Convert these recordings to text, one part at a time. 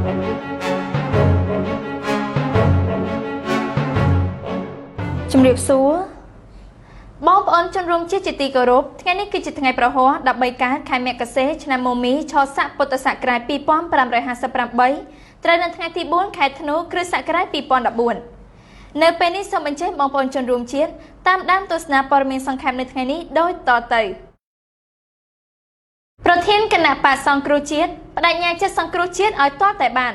ជំរាបសួរបងប្អូនជនរួមជាទីគោរពថ្ងៃនេះគឺជាថ្ងៃប្រហោះ13កើតខែមករាឆ្នាំមមីឆស័កពុទ្ធសករាជ2558ត្រូវនៅថ្ងៃទី4ខែធ្នូគ្រិស្តសករាជ2014នៅពេលនេះសូមអញ្ជើញបងប្អូនជនរួមជាតិតាមដានទស្សនាព័ត៌មានសង្ខេបនៅថ្ងៃនេះដូចតទៅប្រធានគណៈបក្សសង្គ្រោះជាតិបដិញ្ញាចិត្តសង្គ្រោះជាតិឲ្យទាល់តែបាន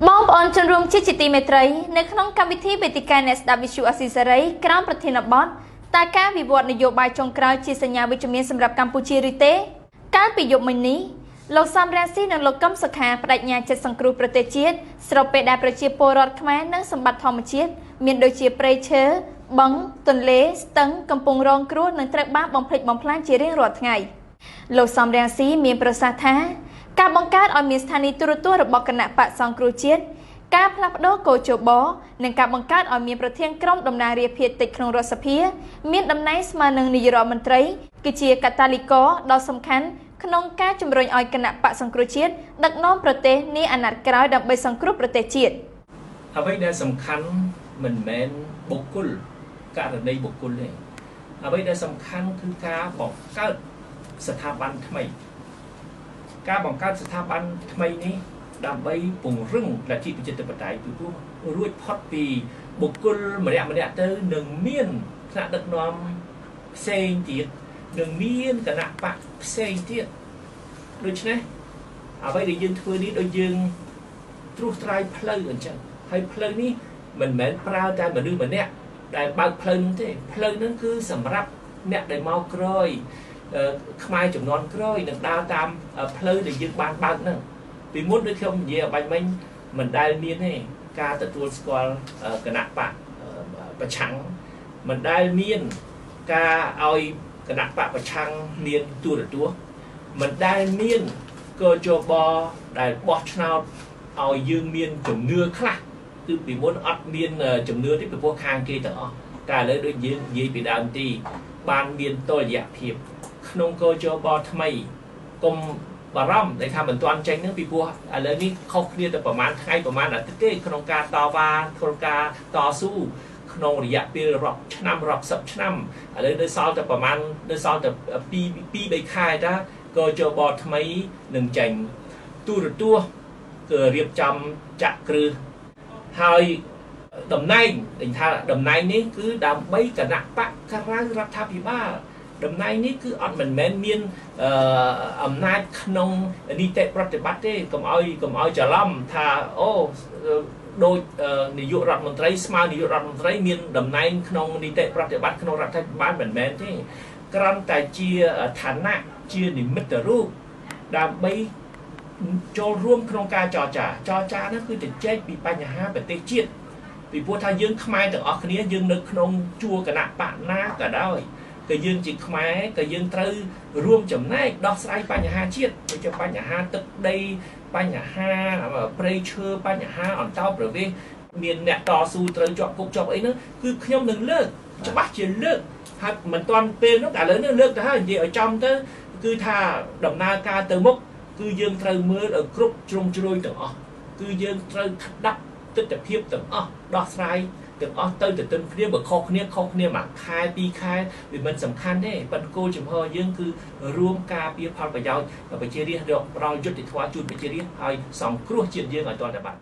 បងប្អូនជនរួមជាទីមេត្រីនៅក្នុងកម្មវិធីវេទិកាអ្នកស្ដាប់វិទ្យុអស៊ីសេរីក្រោមប្រធានបទតើការវិវត្តនយោបាយចុងក្រោយជាសញ្ញាវិជ្ជមានសម្រាប់កម្ពុជាឬទេកាលពីយប់មិញនេះលោកសំរងស៊ីនិងលោកកឹមសុខាបដិញ្ញាចិត្តសង្គ្រោះប្រទេសជាតិស្របពេលដែលប្រជាពលរដ្ឋខ្មែរនិងសម្បត្តិធម្មជាតិមានដូចជាព្រៃឈើបឹងទន្លេស្ទឹងកំពុងរងគ្រោះនិងត្រូវបានបំផ្លិចបំផ្លាញជារៀងរាល់ថ្ងៃលោកសំរងស៊ីមានប្រសាសន៍ថាការបង្កើតឲ្យមានស្ថានីយទូរទស្សន៍របស់គណៈបក្សសង្គ្រោះជាតិការផ្លាស់ប្ដូរកោជបនិងការបង្កើតឲ្យមានប្រធានក្រុមតំណាងរាស្ត្រភាគតិចក្នុងរដ្ឋសភាមានតំណែងស្មើនឹងនាយករដ្ឋមន្ត្រីគឺជាកាតាលីករដ៏សំខាន់ក្នុងការជំរុញឲ្យគណៈបក្សសង្គ្រោះជាតិដឹកនាំប្រទេសនាអាណត្តិក្រោយដើម្បីសង្គ្រោះប្រទេសជាតិអ្វីដែលសំខាន់មិនមែនបុគ្គលករណីបុគ្គលទេអ្វីដែលសំខាន់គឺការបង្កើតស្ថាប័នថ្មីការបង្កើតស្ថាប័នថ្មីនេះដើម្បីពង្រឹងលទ្ធិប្រជាធិបតេយ្យពីព្រោះរួចផុតពីបុគ្គលម្នាក់ទៅនឹងមានថ្នាក់ដឹកនាំផ្សេងទៀតនឹងមានគណៈបកផ្សេងទៀតដូច្នេះអ្វីដែលយើងធ្វើនេះដូចយើងត្រួសត្រាយផ្លូវអញ្ចឹងហើយផ្លូវនេះមិនមែនប្រើតែមនុស្សម្នាក់ដែលបើកផ្លូវនោះទេផ្លូវនោះគឺសម្រាប់អ្នកដែលមកក្រោយខ្មែរចំនួនក្រោយនឹងដើរតាមផ្លូវដែលយើងបានបើកហ្នឹងពីមុនដូចខ្ញុំនិយាយបាញ់មិញមិនដែលមានទេការទទួលស្គាល់គណៈបកប្រឆាំងមិនដែលមានការឲ្យគណៈបកប្រឆាំងមានទូរទស្សន៍មិនដែលមានកោជបដែលបោះឆ្នោតឲ្យយើងមានជំនឿខ្លះគឺពីមុនអត់មានជំនឿទេពីព្រោះខាងគេទាំងអស់តែឥឡូវដូចយើងនិយាយពីដើមទីបានមានតុល្យភាពក្នុងកោជបថ្មីកុំបារម្ភដែលថាមិនទាន់ចេញហ្នឹងពីព្រោះឥឡូវនេះខុសគ្នាទៅប្រហែលថ្ងៃប្រហែលអាទិត្យទេក្នុងការតវ៉ាក្នុងការតស៊ូក្នុងរយៈពេលរាប់ឆ្នាំរាប់សិបឆ្នាំឥឡូវនៅសល់តែប្រហែលនៅសល់តែ2 3ខែតាក៏ជបថ្មីនឹងចេញទូរទស្សន៍គឺរៀបចំចាក់គ្រឹះហើយតំណែងដែលថាតំណែងនេះគឺដើម្បីគណៈបកក្រៅរដ្ឋាភិបាលតំណែងនេះគឺអត់មិនមែនមានអំណាចក្នុងនីតិប្រតិបត្តិទេកុំឲ្យច្រឡំថាអូដោយនាយករដ្ឋមន្ត្រីស្មើនាយករដ្ឋមន្ត្រីមានតំណែងក្នុងនីតិប្រតិបត្តិក្នុងរដ្ឋាភិបាលមិនមែនទេគ្រាន់តែជាឋានៈជានិមិត្តរូបដើម្បីចូលរួមក្នុងការចរចានោះគឺទៅចែកពីបញ្ហាប្រទេសជាតិពីព្រោះថាយើងខ្មែរទាំងអស់គ្នាយើងនៅក្នុងជួរគណៈបកណាក៏ដោយក៏យើងជាខ្មែរក៏យើងត្រូវរួមចំណែកដោះស្រាយបញ្ហាជាតិដូចជាបញ្ហាទឹកដីបញ្ហាព្រៃឈើបញ្ហាអន្តោប្រវេសន៍មានអ្នកតស៊ូត្រូវជាប់គុកជាប់អីហ្នឹងគឺខ្ញុំនឹងលើកច្បាស់ជាលើកហើយមិនទាន់ពេលនោះតែឥឡូវនេះលើកទៅហើយនិយាយឲ្យចំទៅគឺថាដំណើរការទៅមុខគឺយើងត្រូវមើលឲ្យគ្រប់ជ្រុងជ្រោយទាំងអស់គឺយើងត្រូវដាក់ទស្សនវិជ្ជាទាំងអស់ដោះស្រាយទាំងអស់ទៅទន្ទឹមគ្នាបើខុសគ្នាមួយខែ2ខែវាមិនសំខាន់ទេប៉ុន្តែគោលចំហយើងគឺរួមការពារផលប្រយោជន៍ប្រជារាស្ត្ររកផ្ដល់យុត្តិធម៌ជូនប្រជារាស្ត្រហើយសង្គ្រោះជាតិយើងឲ្យទាល់តែបាន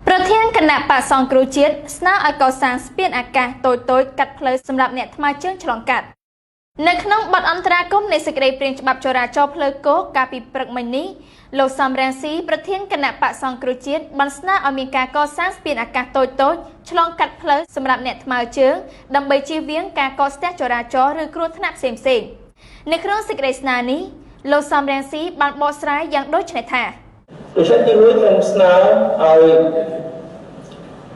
ប្រធានគណៈបក្សសង្គ្រោះជាតិស្នើឲ្យកសាងស្ពានអាកាសតូចកាត់ផ្លូវសម្រាប់អ្នកថ្មើរជើងឆ្លងកាត់នៅក្នុងបទអន្តរាគមន៍នៃសេចក្តីព្រាងច្បាប់ចរាចរណ៍ផ្លូវគោកកាលពីព្រឹកមិញនេះលោកសំរងស៊ីប្រធានគណៈបក្សសង្គ្រោះជាតិបានស្នើឲ្យមានការកសាងស្ពានអាកាសតូចឆ្លងកាត់ផ្លូវសម្រាប់អ្នកថ្មើរជើងដើម្បីជៀសវាងការកកស្ទះចរាចរណ៍ឬគ្រោះថ្នាក់ផ្សេងៗនៅក្នុងសេចក្តីស្នើនេះលោកសំរងស៊ីបានបកស្រាយយ៉ាងដូចនេះថាដូច្នេះទី1ខ្ញុំស្នើឲ្យអា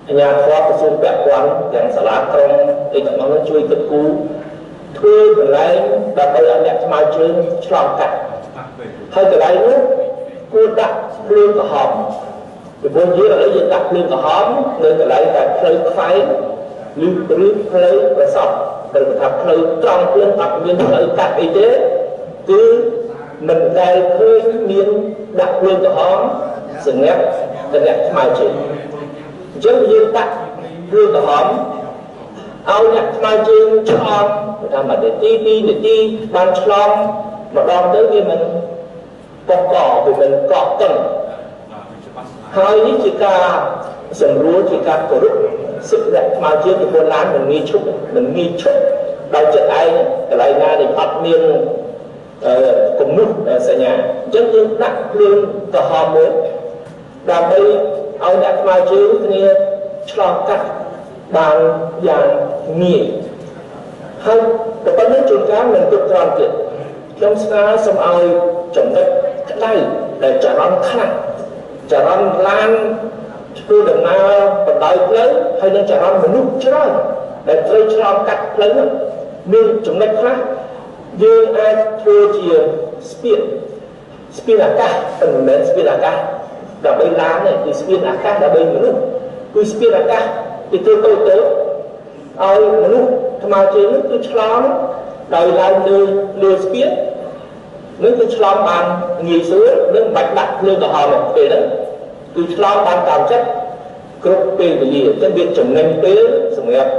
ជ្ញាធរក្រសួងពាក់ព័ន្ធទាំងសាលាក្រុងឯកឧត្តមជួយគិតគូរធ្វើកន្លែងដើម្បីឲ្យអ្នកថ្មើរជើងឆ្លងកាត់ហើយកន្លែងនោះគួរដាក់ភ្លើងក្រហមពីព្រោះយើងឥឡូវយើងដាក់ភ្លើងក្រហមនៅកន្លែងតែផ្លូវខ្វែងឬផ្លូវប្រសពដែលថាផ្លូវត្រង់ខ្លួនអត់មានផ្លូវកាត់អីទេគឺមិនដែលឃើញមានដាក់ភ្លើងក្រហម សម្រាប់តំណាក់ថ្មជើងអញ្ចឹងយើងដាក់រឿងក្រហមឲ្យអ្នកថ្មជើងឆ្លងតាមនាទី2នាទីបានឆ្លងម្ដងទៅវាមិនកកវាមិនកកតឹងហើយនេះជាការសម្រួលជាការគោរពសិទ្ធិអ្នកថ្មជើងពីពលឡានមិនងាយឈប់ដោយចិត្តឯងកន្លែងណាដែលអត់មានគំនុះសញ្ញាអញ្ចឹងយើងដាក់ភ្លើងក្រហមមួយដើម្បីឲ្យអ្នកថ្មជើងគ្នាឆ្លងកាត់បានយ៉ាងងាយហើយតែប៉ុណ្្នឹងជួនកាលមិនគ្រប់គ្រាន់ទៀតខ្ញុំស្នើសូមឲ្យចំណុចក្តៅដែលចរន្តខ្លាំងចរន្តឡានធ្វើដំណើរបណ្ដោយផ្លូវហើយនឹងចរន្តមនុស្សច្រើនដែលត្រូវឆ្លងកាត់ផ្លូវនោះមានចំណុចខ្លះយើងអាចធ្វើជាស្ពានអាកាសមិនមែនស្ពានអាកាសដើម្បីឡានទេគឺស្ពានអាកាសដើម្បីមនុស្សគឺស្ពានអាកាសពីទៅឲ្យមនុស្សថ្មជើងនោះគឺឆ្លងដោយឡើងលើស្ពាននឹងគឺឆ្លងបានងាយស្រួលនឹងមិនបាច់ដាក់ភ្លើងក្រហមទេពេលហ្នឹងគឺឆ្លងបានតាមចិត្តគ្រប់ពេលវេលាអញ្ចឹងវាចំណេញពេលសម្រាប់